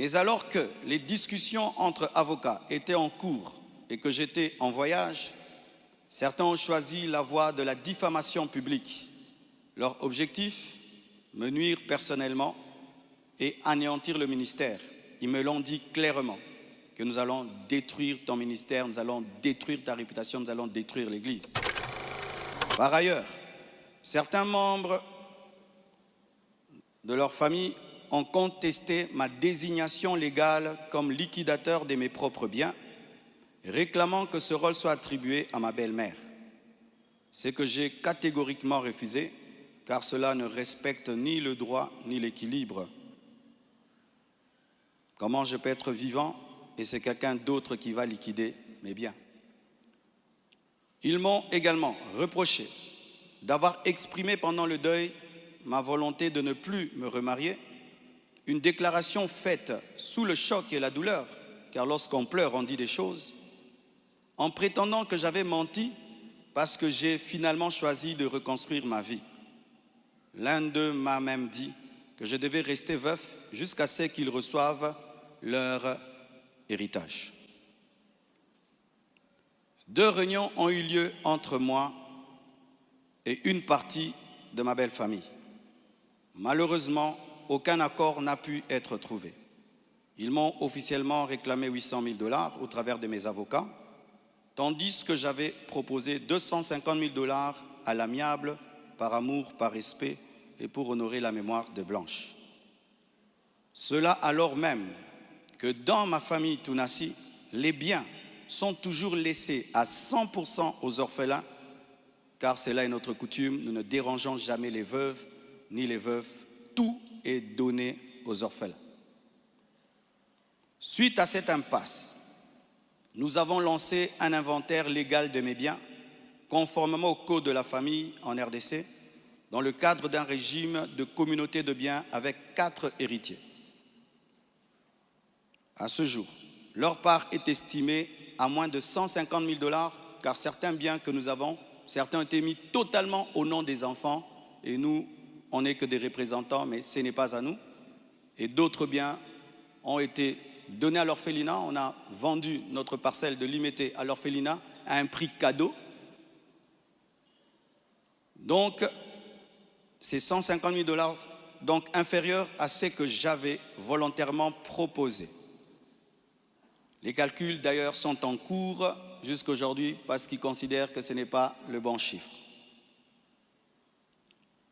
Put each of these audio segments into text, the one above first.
Mais alors que les discussions entre avocats étaient en cours et que j'étais en voyage, certains ont choisi la voie de la diffamation publique. Leur objectif, me nuire personnellement et anéantir le ministère. Ils me l'ont dit clairement, que nous allons détruire ton ministère, nous allons détruire ta réputation, nous allons détruire l'Église. Par ailleurs, certains membres de leur famille ont contesté ma désignation légale comme liquidateur de mes propres biens, réclamant que ce rôle soit attribué à ma belle-mère. Ce que j'ai catégoriquement refusé, car cela ne respecte ni le droit ni l'équilibre. Comment je peux être vivant et c'est quelqu'un d'autre qui va liquider mes biens? Ils m'ont également reproché d'avoir exprimé pendant le deuil ma volonté de ne plus me remarier, une déclaration faite sous le choc et la douleur, car lorsqu'on pleure, on dit des choses, en prétendant que j'avais menti parce que j'ai finalement choisi de reconstruire ma vie. L'un d'eux m'a même dit que je devais rester veuf jusqu'à ce qu'ils reçoivent leur héritage. 2 réunions ont eu lieu entre moi et une partie de ma belle famille. Malheureusement, aucun accord n'a pu être trouvé. Ils m'ont officiellement réclamé 800 000 $ au travers de mes avocats, tandis que j'avais proposé 250 000 $ à l'amiable, par amour, par respect et pour honorer la mémoire de Blanche. Cela alors même que dans ma famille Tounassi, les biens sont toujours laissés à 100% aux orphelins, car cela est notre coutume, nous ne dérangeons jamais les veuves ni les veufs, tout est donné aux orphelins. Suite à cette impasse, nous avons lancé un inventaire légal de mes biens, conformément au code de la famille en RDC, dans le cadre d'un régime de communauté de biens avec 4 héritiers. À ce jour, leur part est estimée à moins de 150 000 $, car certains biens que nous avons, certains ont été mis totalement au nom des enfants, et nous, on n'est que des représentants, mais ce n'est pas à nous. Et d'autres biens ont été donnés à l'orphelinat. On a vendu notre parcelle de Limété à l'orphelinat à un prix cadeau. Donc, c'est 150 000 $, donc inférieur à ce que j'avais volontairement proposé. Les calculs d'ailleurs sont en cours jusqu'à aujourd'hui parce qu'ils considèrent que ce n'est pas le bon chiffre.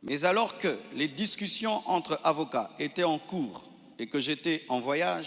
Mais alors que les discussions entre avocats étaient en cours et que j'étais en voyage,